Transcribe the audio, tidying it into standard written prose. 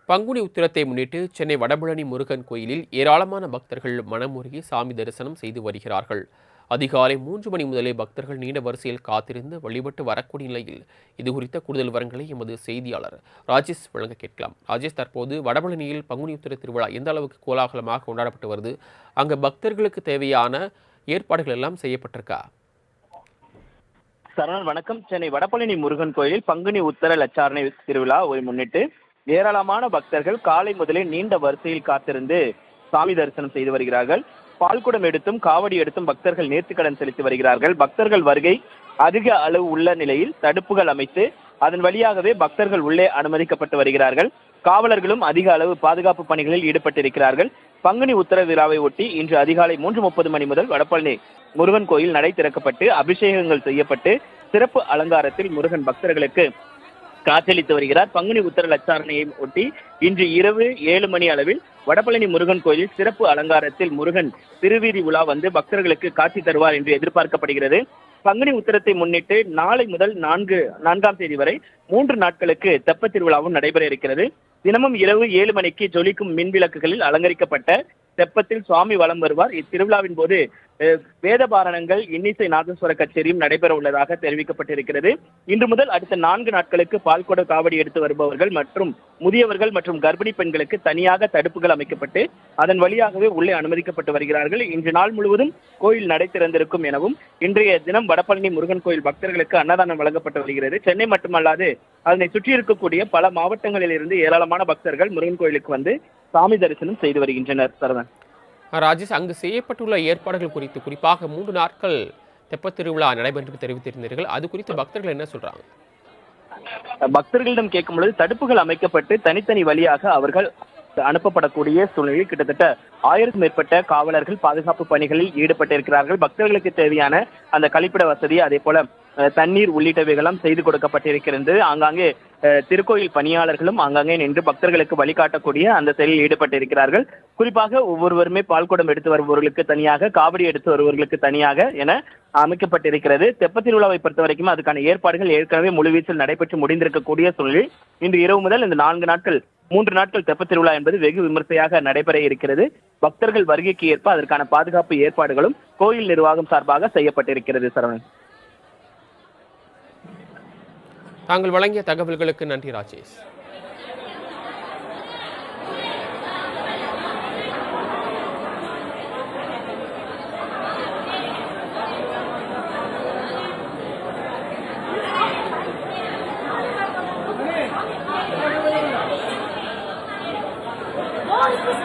பங்குனி உத்திரத்தை முன்னிட்டு சென்னை வடபழனி முருகன் கோயிலில் ஏராளமான பக்தர்கள் மனமுருகி சாமி தரிசனம் செய்து வருகிறார்கள். அதிகாலை 3 மணி முதலே பக்தர்கள் நீண்ட வரிசையில் காத்திருந்து வழிபட்டு வரக்கூடிய நிலையில் இதுகுறித்த கூடுதல் விவரங்களை எமது செய்தியாளர் ராஜேஷ் வழங்க கேட்கலாம். ராஜேஷ், தற்போது வடபழனியில் பங்குனி உத்திர திருவிழா எந்த அளவுக்கு கோலாகலமாக கொண்டாடப்பட்டு வருது? அங்க பக்தர்களுக்கு தேவையான ஏற்பாடுகள் எல்லாம் செய்யப்பட்டிருக்கா? சரவணன் வணக்கம். சென்னை வடபழனி முருகன் கோயிலில் பங்குனி உத்தர லட்சாரணை திருவிழாவை முன்னிட்டு ஏராளமான பக்தர்கள் காலை முதலே நீண்ட வரிசையில் காத்திருந்து சாமி தரிசனம் செய்து வருகிறார்கள். பால்குடம் எடுத்தும் காவடி எடுத்தும் பக்தர்கள் நேர்த்திக்கடன் செலுத்தி வருகிறார்கள். பக்தர்கள் வருகை அதிக அளவு உள்ள நிலையில் தடுப்புகள் அமைத்து அதன் வழியாகவே பக்தர்கள் உள்ளே அனுமதிக்கப்பட்டு வருகிறார்கள். காவலர்களும் அதிக அளவு பாதுகாப்பு பணிகளில் ஈடுபட்டிருக்கிறார்கள். பங்குனி உத்தர விழாவை ஒட்டி இன்று அதிகாலை 3:30 மணி முதல் வடபழனி முருகன் கோயில் நடை திறக்கப்பட்டு அபிஷேகங்கள் செய்யப்பட்டு சிறப்பு அலங்காரத்தில் முருகன் பக்தர்களுக்கு காட்சியளித்து வருகிறார். பங்குனி உத்தர லட்சாரணையை ஒட்டி இன்று இரவு 7 மணி அளவில் வடபழனி முருகன் கோயிலில் சிறப்பு அலங்காரத்தில் முருகன் திருவீதி உலா வந்து பக்தர்களுக்கு காட்சி தருவார் என்று எதிர்பார்க்கப்படுகிறது. பங்குனி உத்தரத்தை முன்னிட்டு நாளை முதல் 4ஆம் தேதி வரை 3 நாட்களுக்கு தெப்பத் திருவிழாவும் நடைபெற இருக்கிறது. தினமும் இரவு 7 மணிக்கு ஜொலிக்கும் மின் விளக்குகளில் அலங்கரிக்கப்பட்ட தெப்பத்தில் சுவாமி வலம் வருவார். இத்திருவிழாவின் போது வேதபாரணங்கள், இன்னிசை நாதஸ்வர கச்சேரியும் நடைபெற உள்ளதாக தெரிவிக்கப்பட்டிருக்கிறது. இன்று முதல் அடுத்த 4 நாட்களுக்கு பால்குட காவடி எடுத்து வருபவர்கள் மற்றும் முதியவர்கள் மற்றும் கர்ப்பிணி பெண்களுக்கு தனியாக தடுப்புகள் அமைக்கப்பட்டு அதன் வழியாகவே உள்ளே அனுமதிக்கப்பட்டு வருகிறார்கள். இன்று நாள் முழுவதும் கோயில் நடை திறந்திருக்கும் எனவும் இன்றைய தினம் வடபழனி முருகன் கோயில் பக்தர்களுக்கு அன்னதானம் வழங்கப்பட்டு வருகிறது. சென்னை மட்டுமல்லாது அதனை சுற்றி இருக்கக்கூடிய பல மாவட்டங்களில் இருந்து ஏராளமான பக்தர்கள் முருகன் கோயிலுக்கு வந்து சாமி தரிசனம் செய்து வருகின்றனர். சரவணன். ராஜேஷ், அங்கு செய்யப்பட்டுள்ள ஏற்பாடுகள் குறித்து, குறிப்பாக 3 நாட்கள் தெப்பத் திருவிழா நடைபெற்று தெரிவித்திருந்தீர்கள். அது குறித்து பக்தர்கள் என்ன சொல்றாங்க? பக்தர்களிடம் கேட்கும் பொழுது தடுப்புகள் அமைக்கப்பட்டு தனித்தனி வழியாக அவர்கள் அனுப்பப்படக்கூடிய சூழ்நிலையில் கிட்டத்தட்ட 1000க்கும் மேற்பட்ட காவலர்கள் பாதுகாப்பு பணிகளில் ஈடுபட்டிருக்கிறார்கள். பக்தர்களுக்கு தேவையான அந்த கழிப்பிட வசதி, அதே போல தண்ணீர் உள்ளிட்டவைகளும் செய்து கொடுக்கப்பட்டிருக்கிறது. ஆங்காங்கே திருக்கோயில் பணியாளர்களும் ஆங்காங்கே நின்று பக்தர்களுக்கு வழிகாட்டக்கூடிய அந்த செயலில் ஈடுபட்டிருக்கிறார்கள். குறிப்பாக ஒவ்வொருவருமே பால்குடம் எடுத்து வருபவர்களுக்கு தனியாக, காவடி எடுத்து வருபவர்களுக்கு தனியாக என அமைக்கப்பட்டிருக்கிறது. தெப்பத் திருவிழாவை பொறுத்த வரைக்கும் அதுக்கான ஏற்பாடுகள் ஏற்கனவே முழுவீச்சில் நடைபெற்று முடிந்திருக்கக்கூடிய சூழலில் இன்று இரவு முதல் இந்த 3 நாட்கள் தெப்பத் திருவிழா என்பது வெகு விமர்சையாக நடைபெற இருக்கிறது. பக்தர்கள் வருகைக்கு ஏற்ப அதற்கான பாதுகாப்பு ஏற்பாடுகளும் கோயில் நிர்வாகம் சார்பாக செய்யப்பட்டிருக்கிறது. சரவணன். தாங்கள் வழங்கிய தகவல்களுக்கு நன்றி ராஜேஷ். What is this?